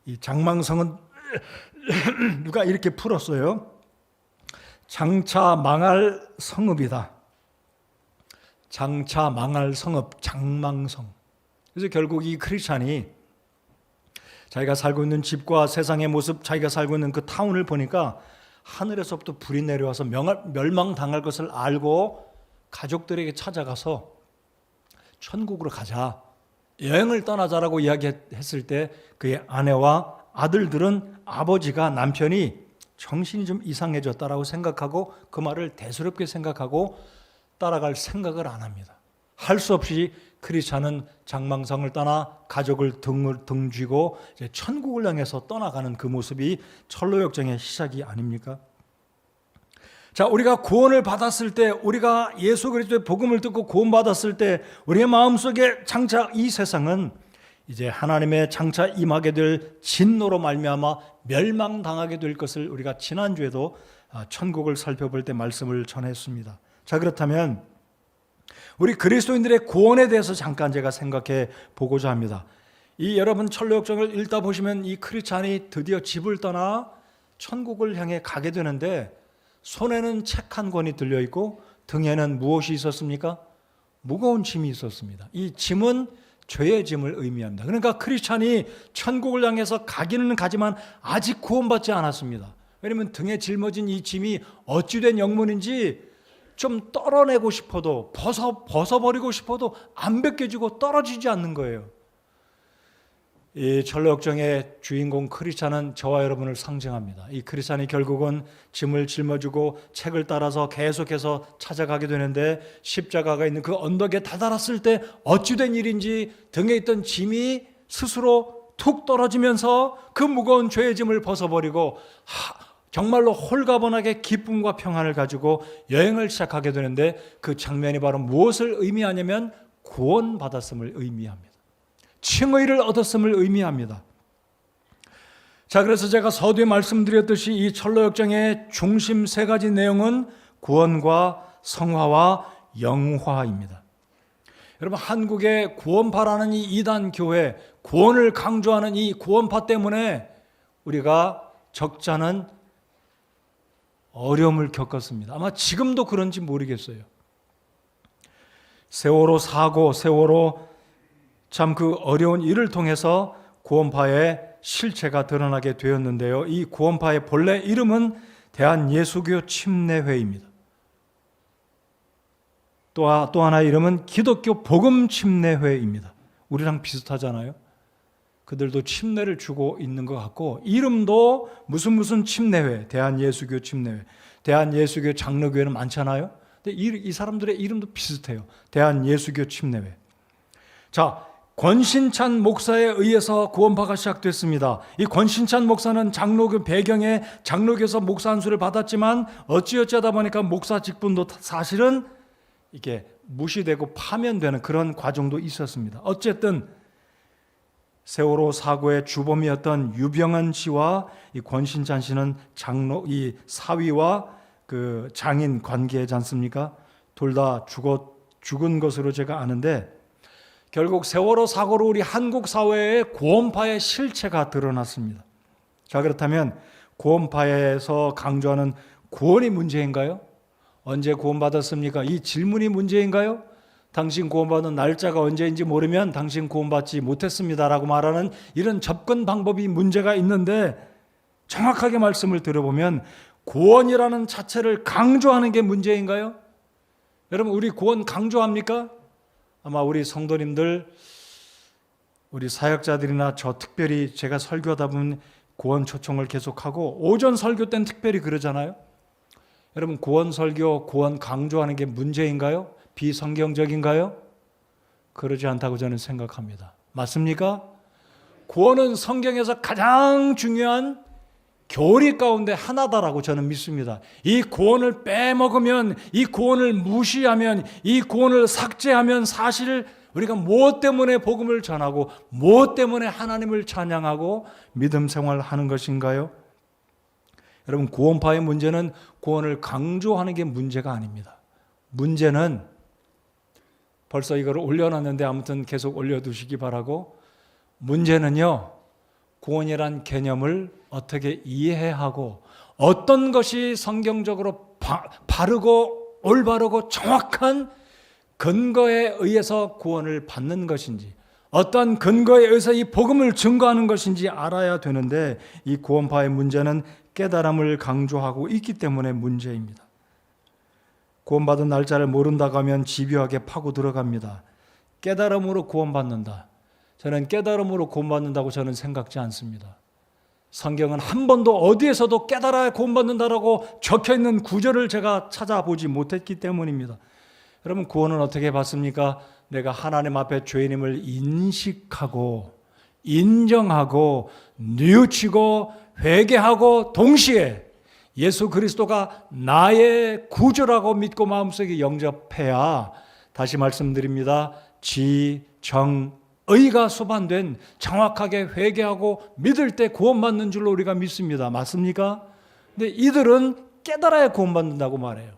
이 장망성은 누가 이렇게 풀었어요. 장차 망할 성읍이다. 장차 망할 성읍, 장망성. 그래서 결국 이 크리스찬이 자기가 살고 있는 집과 세상의 모습, 자기가 살고 있는 그 타운을 보니까 하늘에서부터 불이 내려와서 멸망당할 것을 알고 가족들에게 찾아가서 천국으로 가자, 여행을 떠나자라고 이야기했을 때 그의 아내와 아들들은 아버지가, 남편이 정신이 좀 이상해졌다라고 생각하고 그 말을 대수롭게 생각하고 따라갈 생각을 안 합니다. 할 수 없이 크리스찬은 장망성을 떠나 가족을 등쥐고 이제 천국을 향해서 떠나가는 그 모습이 철로역정의 시작이 아닙니까? 자, 우리가 구원을 받았을 때, 우리가 예수 그리스도의 복음을 듣고 구원받았을 때 우리의 마음속에 장차 이 세상은 이제 하나님의 장차 임하게 될 진노로 말미암아 멸망당하게 될 것을 우리가 지난주에도 천국을 살펴볼 때 말씀을 전했습니다. 자, 그렇다면 우리 그리스도인들의 구원에 대해서 잠깐 제가 생각해 보고자 합니다. 이 여러분 철로역정을 읽다 보시면 이 크리스찬이 드디어 집을 떠나 천국을 향해 가게 되는데 손에는 책 한 권이 들려있고 등에는 무엇이 있었습니까? 무거운 짐이 있었습니다. 이 짐은 죄의 짐을 의미합니다. 그러니까 크리스찬이 천국을 향해서 가기는 가지만 아직 구원받지 않았습니다. 왜냐하면 등에 짊어진 이 짐이 어찌된 영문인지 좀 떨어내고 싶어도 벗어버리고 싶어도 안 벗겨지고 떨어지지 않는 거예요. 이 철로역정의 주인공 크리스찬은 저와 여러분을 상징합니다. 이 크리스찬이 결국은 짐을 짊어지고 책을 따라서 계속해서 찾아가게 되는데 십자가가 있는 그 언덕에 다다랐을 때 어찌된 일인지 등에 있던 짐이 스스로 툭 떨어지면서 그 무거운 죄의 짐을 벗어버리고 정말로 홀가분하게 기쁨과 평안을 가지고 여행을 시작하게 되는데 그 장면이 바로 무엇을 의미하냐면 구원받았음을 의미합니다. 칭의를 얻었음을 의미합니다. 자, 그래서 제가 서두에 말씀드렸듯이 이 철로역정의 중심 세 가지 내용은 구원과 성화와 영화입니다. 여러분, 한국의 구원파라는 이 이단 교회, 구원을 강조하는 이 구원파 때문에 우리가 적잖은 어려움을 겪었습니다. 아마 지금도 그런지 모르겠어요. 세월호 사고, 세월호 참 그 어려운 일을 통해서 구원파의 실체가 드러나게 되었는데요. 이 구원파의 본래 이름은 대한예수교 침례회입니다. 또 하나의 이름은 기독교 복음침례회입니다. 우리랑 비슷하잖아요. 그들도 침례를 주고 있는 것 같고 이름도 무슨 침례회, 대한예수교 침례회, 대한예수교 장로교회는 많잖아요. 근데 이 사람들의 이름도 비슷해요. 대한예수교 침례회. 자, 권신찬 목사에 의해서 구원파가 시작됐습니다. 이 권신찬 목사는 장로교 배경에 장로교에서 목사 안수를 받았지만 어찌어쩌다 보니까 목사 직분도 사실은 이게 무시되고 파면되는 그런 과정도 있었습니다. 어쨌든 세월호 사고의 주범이었던 유병헌 씨와 이 권신찬 씨는 이 사위와 그 장인 관계지 않습니까? 둘 다 죽은 것으로 제가 아는데 결국 세월호 사고로 우리 한국 사회의 구원파의 실체가 드러났습니다. 자, 그렇다면 구원파에서 강조하는 구원이 문제인가요? 언제 구원받았습니까? 이 질문이 문제인가요? 당신 구원받은 날짜가 언제인지 모르면 당신 구원받지 못했습니다라고 말하는 이런 접근 방법이 문제가 있는데 정확하게 말씀을 들어보면 구원이라는 자체를 강조하는 게 문제인가요? 여러분, 우리 구원 강조합니까? 아마 우리 성도님들, 우리 사역자들이나 저 특별히 제가 설교하다 보면 구원 초청을 계속하고 오전 설교 때는 특별히 그러잖아요. 여러분, 구원 설교, 구원 강조하는 게 문제인가요? 비성경적인가요? 그러지 않다고 저는 생각합니다. 맞습니까? 구원은 성경에서 가장 중요한 교리 가운데 하나다라고 저는 믿습니다. 이 구원을 빼먹으면, 이 구원을 무시하면, 이 구원을 삭제하면 사실 우리가 무엇 때문에 복음을 전하고 무엇 때문에 하나님을 찬양하고 믿음 생활하는 것인가요? 여러분, 구원파의 문제는 구원을 강조하는 게 문제가 아닙니다. 문제는 벌써 이걸 올려놨는데 아무튼 계속 올려두시기 바라고, 문제는요, 구원이란 개념을 어떻게 이해하고 어떤 것이 성경적으로 바르고 올바르고 정확한 근거에 의해서 구원을 받는 것인지, 어떤 근거에 의해서 이 복음을 증거하는 것인지 알아야 되는데, 이 구원파의 문제는 깨달음을 강조하고 있기 때문에 문제입니다. 구원받은 날짜를 모른다고 하면 집요하게 파고 들어갑니다. 깨달음으로 구원받는다. 저는 깨달음으로 구원받는다고 저는 생각지 않습니다. 성경은 한 번도 어디에서도 깨달아야 구원받는다라고 적혀있는 구절을 제가 찾아보지 못했기 때문입니다. 여러분, 구원은 어떻게 받습니까? 내가 하나님 앞에 죄인임을 인식하고 인정하고 뉘우치고 회개하고 동시에 예수 그리스도가 나의 구주라고 믿고 마음속에 영접해야, 다시 말씀드립니다, 의가 수반된 정확하게 회개하고 믿을 때 구원받는 줄로 우리가 믿습니다. 맞습니까? 근데 이들은 깨달아야 구원받는다고 말해요.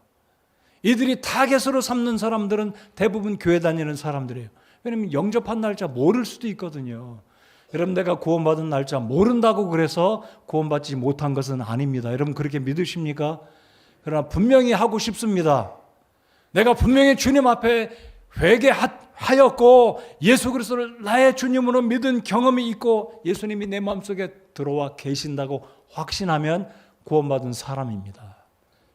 이들이 타겟으로 삼는 사람들은 대부분 교회 다니는 사람들이에요. 왜냐하면 영접한 날짜 모를 수도 있거든요. 여러분, 내가 구원받은 날짜 모른다고 그래서 구원받지 못한 것은 아닙니다. 여러분, 그렇게 믿으십니까? 그러나 분명히 하고 싶습니다. 내가 분명히 주님 앞에 회개하였고 예수 그리스도를 나의 주님으로 믿은 경험이 있고 예수님이 내 마음속에 들어와 계신다고 확신하면 구원받은 사람입니다.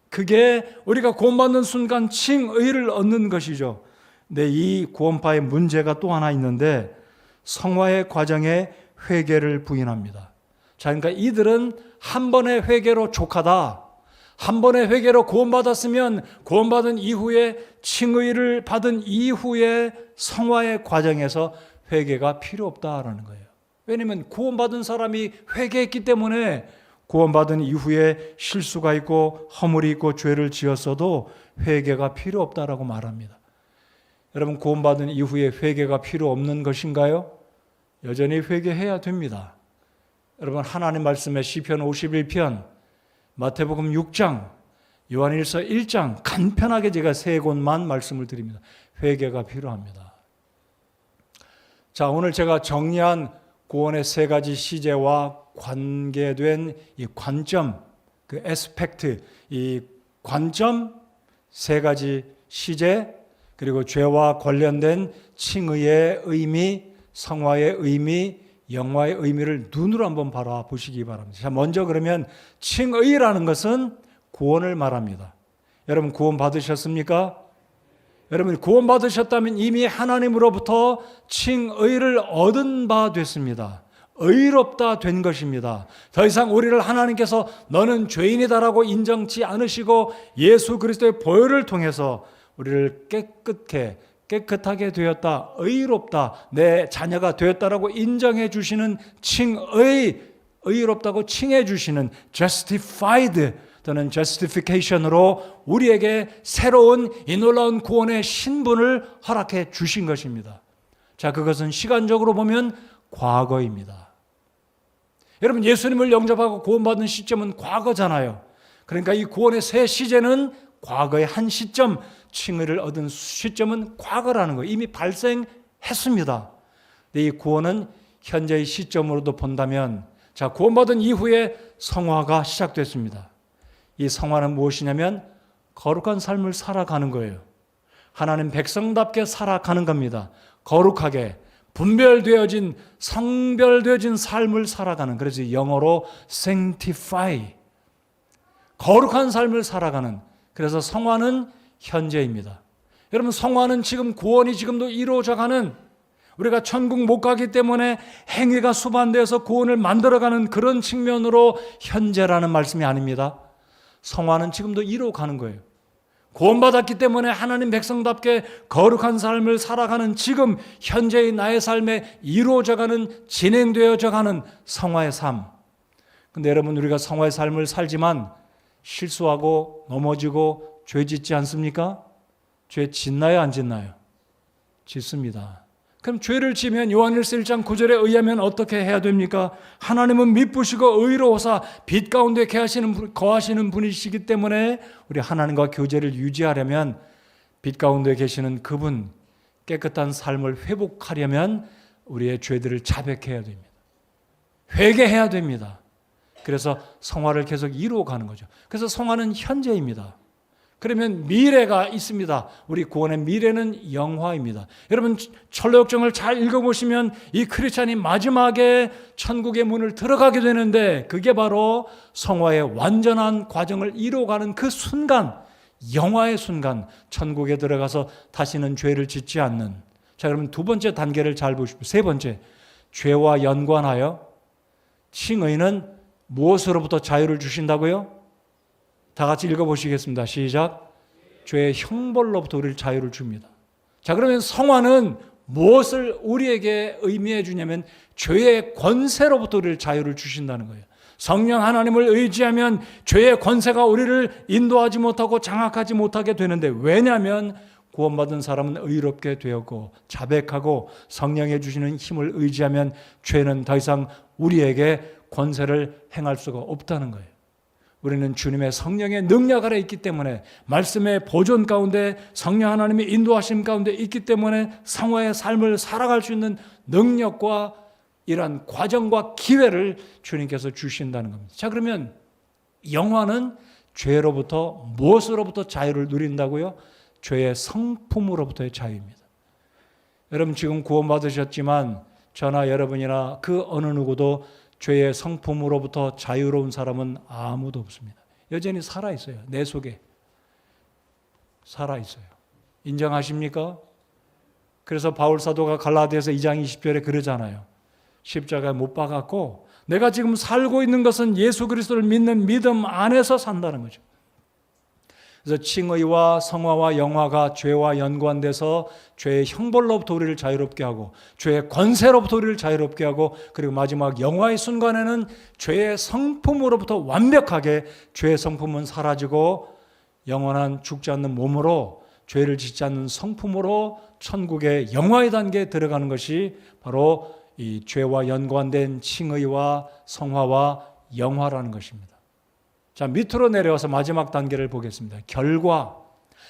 그게 우리가 구원받는 순간 칭의를 얻는 것이죠. 근데 이 구원파의 문제가 또 하나 있는데, 성화의 과정에 회개를 부인합니다. 자, 그러니까 이들은 한 번의 회개로 족하다. 한 번의 회개로 구원받았으면 구원받은 이후에 칭의를 받은 이후에 성화의 과정에서 회개가 필요 없다라는 거예요. 왜냐하면 구원받은 사람이 회개했기 때문에 구원받은 이후에 실수가 있고 허물이 있고 죄를 지었어도 회개가 필요 없다라고 말합니다. 여러분, 구원받은 이후에 회개가 필요 없는 것인가요? 여전히 회개해야 됩니다. 여러분, 하나님 말씀에 시편 51편, 마태복음 6장, 요한일서 1장 간편하게 제가 세 곳만 말씀을 드립니다. 회개가 필요합니다. 자, 오늘 제가 정리한 구원의 세 가지 시제와 관계된 이 관점, 그 에스펙트, 이 관점 세 가지 시제, 그리고 죄와 관련된 칭의의 의미, 성화의 의미, 영화의 의미를 눈으로 한번 바라보시기 바랍니다. 자, 먼저 그러면 칭의라는 것은 구원을 말합니다. 여러분, 구원 받으셨습니까? 여러분, 구원 받으셨다면 이미 하나님으로부터 칭의를 얻은 바 됐습니다. 의롭다 된 것입니다. 더 이상 우리를 하나님께서 너는 죄인이다라고 인정치 않으시고 예수 그리스도의 보혈을 통해서 우리를 깨끗하게 되었다, 의롭다, 내 자녀가 되었다라고 인정해 주시는 의롭다고 칭해 주시는 justified 또는 justification으로 우리에게 새로운 이 놀라운 구원의 신분을 허락해 주신 것입니다. 자, 그것은 시간적으로 보면 과거입니다. 여러분, 예수님을 영접하고 구원받은 시점은 과거잖아요. 그러니까 이 구원의 새 시제는 과거의 한 시점, 칭의를 얻은 시점은 과거라는 거예요. 이미 발생했습니다. 이 구원은 현재의 시점으로도 본다면, 자, 구원받은 이후에 성화가 시작됐습니다. 이 성화는 무엇이냐면 거룩한 삶을 살아가는 거예요. 하나님 백성답게 살아가는 겁니다. 거룩하게 분별되어진, 성별되어진 삶을 살아가는, 그래서 영어로 sanctify, 거룩한 삶을 살아가는, 그래서 성화는 현재입니다. 여러분, 성화는 지금 구원이 지금도 이루어져가는, 우리가 천국 못 가기 때문에 행위가 수반되어서 구원을 만들어가는 그런 측면으로 현재라는 말씀이 아닙니다. 성화는 지금도 이루어가는 거예요. 구원받았기 때문에 하나님 백성답게 거룩한 삶을 살아가는 지금 현재의 나의 삶에 이루어져가는, 진행되어져가는 성화의 삶. 근데 여러분, 우리가 성화의 삶을 살지만 실수하고 넘어지고 죄 짓지 않습니까? 죄 짓나요, 안 짓나요? 짓습니다. 그럼 죄를 지면 요한일서 1장 9절에 의하면 어떻게 해야 됩니까? 하나님은 미쁘시고 의로우사 빛 가운데 거하시는 분이시기 때문에 우리 하나님과 교제를 유지하려면, 빛 가운데 계시는 그분, 깨끗한 삶을 회복하려면 우리의 죄들을 자백해야 됩니다. 회개해야 됩니다. 그래서 성화를 계속 이루어가는 거죠. 그래서 성화는 현재입니다. 그러면 미래가 있습니다. 우리 구원의 미래는 영화입니다. 여러분, 철로역정을 잘 읽어보시면 이 크리스찬이 마지막에 천국의 문을 들어가게 되는데, 그게 바로 성화의 완전한 과정을 이루어가는 그 순간, 영화의 순간, 천국에 들어가서 다시는 죄를 짓지 않는. 자, 여러분, 두 번째 단계를 잘 보십시오. 세 번째, 죄와 연관하여 칭의는 무엇으로부터 자유를 주신다고요? 다 같이 읽어보시겠습니다. 시작. 죄의 형벌로부터 우리를 자유를 줍니다. 자, 그러면 성화는 무엇을 우리에게 의미해 주냐면 죄의 권세로부터 우리를 자유를 주신다는 거예요. 성령 하나님을 의지하면 죄의 권세가 우리를 인도하지 못하고 장악하지 못하게 되는데, 왜냐하면 구원받은 사람은 의롭게 되었고 자백하고 성령이 주시는 힘을 의지하면 죄는 더 이상 우리에게 권세를 행할 수가 없다는 거예요. 우리는 주님의 성령의 능력 아래 있기 때문에, 말씀의 보존 가운데 성령 하나님의 인도하심 가운데 있기 때문에 성화의 삶을 살아갈 수 있는 능력과 이러한 과정과 기회를 주님께서 주신다는 겁니다. 자, 그러면 영화는 죄로부터, 무엇으로부터 자유를 누린다고요? 죄의 성품으로부터의 자유입니다. 여러분, 지금 구원받으셨지만 저나 여러분이나 그 어느 누구도 죄의 성품으로부터 자유로운 사람은 아무도 없습니다. 여전히 살아있어요. 내 속에 살아있어요. 인정하십니까? 그래서 바울 사도가 갈라디아서 2장 20절에 그러잖아요. 십자가에 못 박았고 내가 지금 살고 있는 것은 예수 그리스도를 믿는 믿음 안에서 산다는 거죠. 그래서 칭의와 성화와 영화가 죄와 연관돼서 죄의 형벌로부터 우리를 자유롭게 하고, 죄의 권세로부터 우리를 자유롭게 하고, 그리고 마지막 영화의 순간에는 죄의 성품으로부터 완벽하게, 죄의 성품은 사라지고 영원한 죽지 않는 몸으로, 죄를 짓지 않는 성품으로 천국의 영화의 단계에 들어가는 것이 바로 이 죄와 연관된 칭의와 성화와 영화라는 것입니다. 자, 밑으로 내려와서 마지막 단계를 보겠습니다. 결과.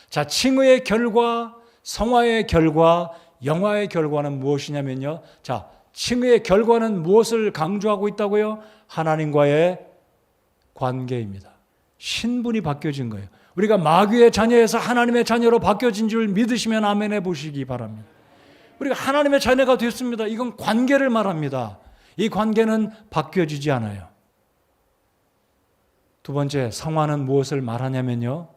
자, 칭의의 결과, 성화의 결과, 영화의 결과는 무엇이냐면요. 자, 칭의의 결과는 무엇을 강조하고 있다고요? 하나님과의 관계입니다. 신분이 바뀌어진 거예요. 우리가 마귀의 자녀에서 하나님의 자녀로 바뀌어진 줄 믿으시면 아멘 해보시기 바랍니다. 우리가 하나님의 자녀가 됐습니다. 이건 관계를 말합니다. 이 관계는 바뀌어지지 않아요. 두 번째, 성화는 무엇을 말하냐면요,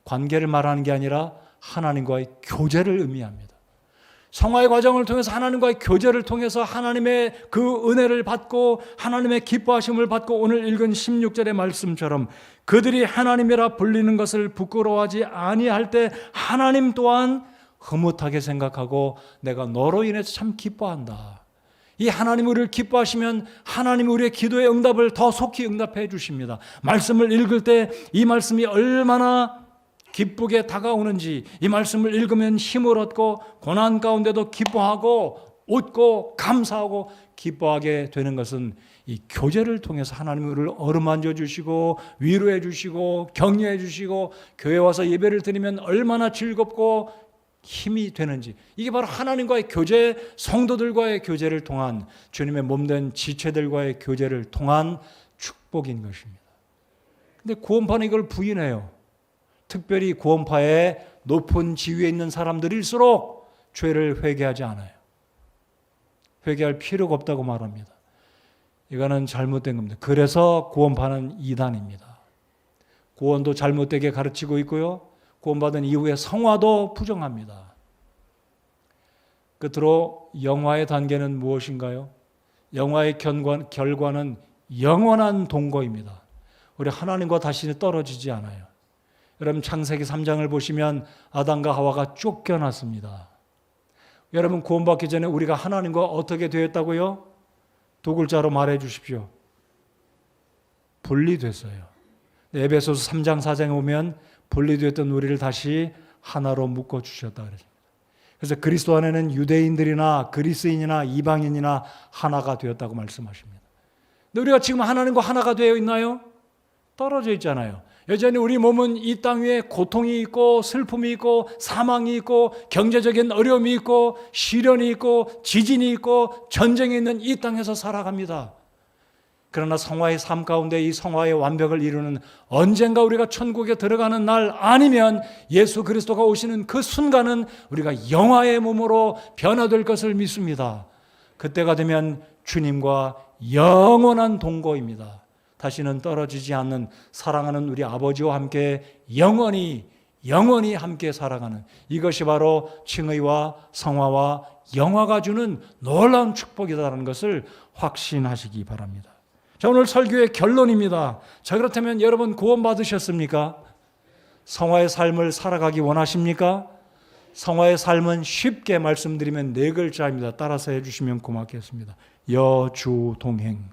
관계를 말하는 게 아니라 하나님과의 교제를 의미합니다. 성화의 과정을 통해서 하나님과의 교제를 통해서 하나님의 그 은혜를 받고 하나님의 기뻐하심을 받고, 오늘 읽은 16절의 말씀처럼 그들이 하나님이라 불리는 것을 부끄러워하지 아니할 때 하나님 또한 흐뭇하게 생각하고 내가 너로 인해서 참 기뻐한다. 이 하나님 우리를 기뻐하시면 하나님 우리의 기도의 응답을 더 속히 응답해 주십니다. 말씀을 읽을 때 이 말씀이 얼마나 기쁘게 다가오는지, 이 말씀을 읽으면 힘을 얻고 고난 가운데도 기뻐하고 웃고 감사하고 기뻐하게 되는 것은 이 교제를 통해서 하나님 우리를 어루만져 주시고 위로해 주시고 격려해 주시고 교회 와서 예배를 드리면 얼마나 즐겁고 힘이 되는지, 이게 바로 하나님과의 교제, 성도들과의 교제를 통한, 주님의 몸된 지체들과의 교제를 통한 축복인 것입니다. 근데 구원파는 이걸 부인해요. 특별히 구원파의 높은 지위에 있는 사람들일수록 죄를 회개하지 않아요. 회개할 필요가 없다고 말합니다. 이거는 잘못된 겁니다. 그래서 구원파는 이단입니다. 구원도 잘못되게 가르치고 있고요, 구원받은 이후의 성화도 부정합니다. 끝으로 영화의 단계는 무엇인가요? 영화의 결과는 영원한 동거입니다. 우리 하나님과 다시는 떨어지지 않아요. 여러분 창세기 3장을 보시면 아담과 하와가 쫓겨났습니다. 여러분 구원받기 전에 우리가 하나님과 어떻게 되었다고요? 두 글자로 말해 주십시오. 분리됐어요. 에베소서 3장 4장에 보면 분리되었던 우리를 다시 하나로 묶어주셨다 그랬습니다. 그래서 그리스도 안에는 유대인들이나 그리스인이나 이방인이나 하나가 되었다고 말씀하십니다. 근데 우리가 지금 하나님과 하나가 되어 있나요? 떨어져 있잖아요. 여전히 우리 몸은 이 땅 위에 고통이 있고 슬픔이 있고 사망이 있고 경제적인 어려움이 있고 시련이 있고 지진이 있고 전쟁이 있는 이 땅에서 살아갑니다. 그러나 성화의 삶 가운데 이 성화의 완벽을 이루는, 언젠가 우리가 천국에 들어가는 날 아니면 예수 그리스도가 오시는 그 순간은 우리가 영화의 몸으로 변화될 것을 믿습니다. 그때가 되면 주님과 영원한 동거입니다. 다시는 떨어지지 않는, 사랑하는 우리 아버지와 함께 영원히 함께 살아가는, 이것이 바로 칭의와 성화와 영화가 주는 놀라운 축복이다라는 것을 확신하시기 바랍니다. 자, 오늘 설교의 결론입니다. 자, 그렇다면 여러분 구원 받으셨습니까? 성화의 삶을 살아가기 원하십니까? 성화의 삶은 쉽게 말씀드리면 4글자입니다. 따라서 해주시면 고맙겠습니다. 여주동행.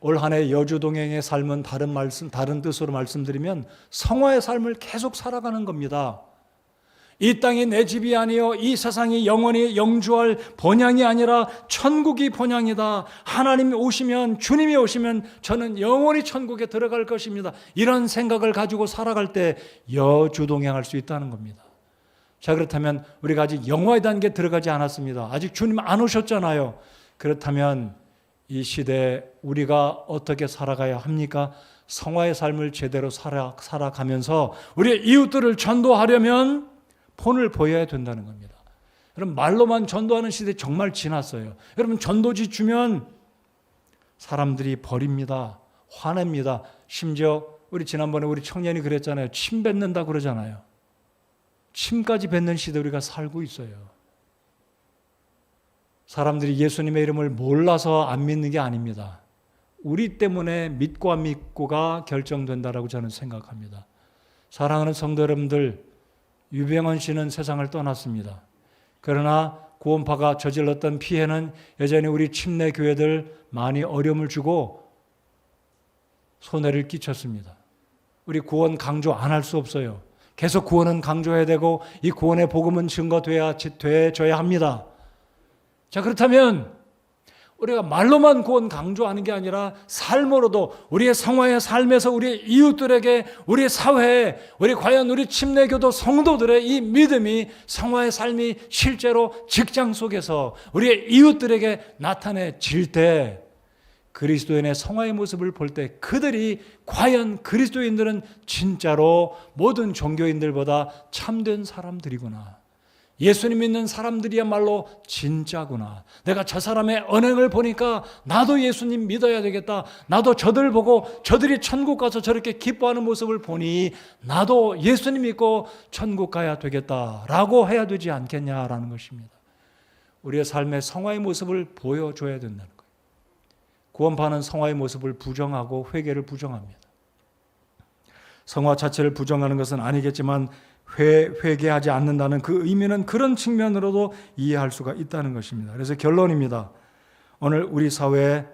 올 한 해 여주동행의 삶은 다른 뜻으로 말씀드리면 성화의 삶을 계속 살아가는 겁니다. 이 땅이 내 집이 아니요 이 세상이 영원히 영주할 본향이 아니라 천국이 본향이다. 하나님이 오시면, 주님이 오시면 저는 영원히 천국에 들어갈 것입니다. 이런 생각을 가지고 살아갈 때 여주동행할 수 있다는 겁니다. 자, 그렇다면 우리가 아직 영화의 단계에 들어가지 않았습니다. 아직 주님 안 오셨잖아요. 그렇다면 이 시대에 우리가 어떻게 살아가야 합니까? 성화의 삶을 제대로 살아가면서 우리의 이웃들을 전도하려면 본을 보여야 된다는 겁니다. 여러분 말로만 전도하는 시대 정말 지났어요. 여러분 전도지 주면 사람들이 버립니다. 화냅니다. 심지어 우리 지난번에 우리 청년이 그랬잖아요. 침 뱉는다 그러잖아요. 침까지 뱉는 시대 우리가 살고 있어요. 사람들이 예수님의 이름을 몰라서 안 믿는 게 아닙니다. 우리 때문에 믿고 안 믿고가 결정된다라고 저는 생각합니다. 사랑하는 성도 여러분들, 유병헌 씨는 세상을 떠났습니다. 그러나 구원파가 저질렀던 피해는 여전히 우리 침례 교회들 많이 어려움을 주고 손해를 끼쳤습니다. 우리 구원 강조 안 할 수 없어요. 계속 구원은 강조해야 되고 이 구원의 복음은 증거되어져야 합니다. 자, 그렇다면 우리가 말로만 구원 강조하는 게 아니라 삶으로도 우리의 성화의 삶에서 우리 이웃들에게, 우리 사회에, 과연 우리 침례교도 성도들의 이 믿음이, 성화의 삶이 실제로 직장 속에서 우리의 이웃들에게 나타내질 때, 그리스도인의 성화의 모습을 볼 때 그들이 과연 그리스도인들은 진짜로 모든 종교인들보다 참된 사람들이구나, 예수님 믿는 사람들이야말로 진짜구나, 내가 저 사람의 언행을 보니까 나도 예수님 믿어야 되겠다, 나도 저들 보고 저들이 천국 가서 저렇게 기뻐하는 모습을 보니 나도 예수님 믿고 천국 가야 되겠다라고 해야 되지 않겠냐라는 것입니다. 우리의 삶의 성화의 모습을 보여줘야 된다는 거예요. 구원파는 성화의 모습을 부정하고 회개를 부정합니다. 성화 자체를 부정하는 것은 아니겠지만 회개하지 않는다는 그 의미는 그런 측면으로도 이해할 수가 있다는 것입니다. 그래서 결론입니다. 오늘 우리 사회에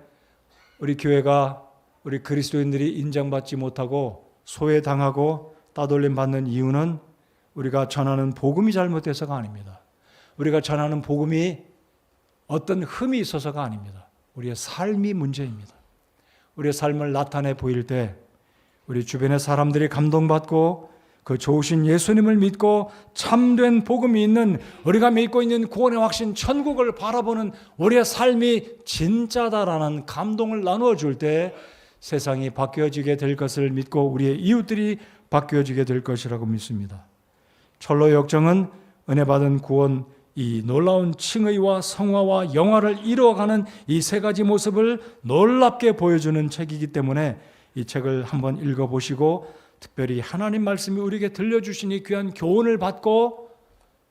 우리 교회가 우리 그리스도인들이 인정받지 못하고 소외당하고 따돌림 받는 이유는 우리가 전하는 복음이 잘못돼서가 아닙니다. 우리가 전하는 복음이 어떤 흠이 있어서가 아닙니다. 우리의 삶이 문제입니다. 우리의 삶을 나타내 보일 때 우리 주변의 사람들이 감동받고 그 좋으신 예수님을 믿고 참된 복음이 있는, 우리가 믿고 있는 구원의 확신 천국을 바라보는 우리의 삶이 진짜다라는 감동을 나누어 줄 때 세상이 바뀌어지게 될 것을 믿고 우리의 이웃들이 바뀌어지게 될 것이라고 믿습니다. 철로 역정은 은혜 받은 구원, 이 놀라운 칭의와 성화와 영화를 이루어가는 이 세 가지 모습을 놀랍게 보여주는 책이기 때문에 이 책을 한번 읽어보시고 특별히 하나님 말씀이 우리에게 들려주시니 귀한 교훈을 받고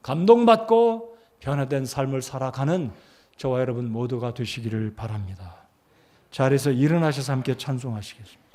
감동받고 변화된 삶을 살아가는 저와 여러분 모두가 되시기를 바랍니다. 자리에서 일어나셔서 함께 찬송하시겠습니다.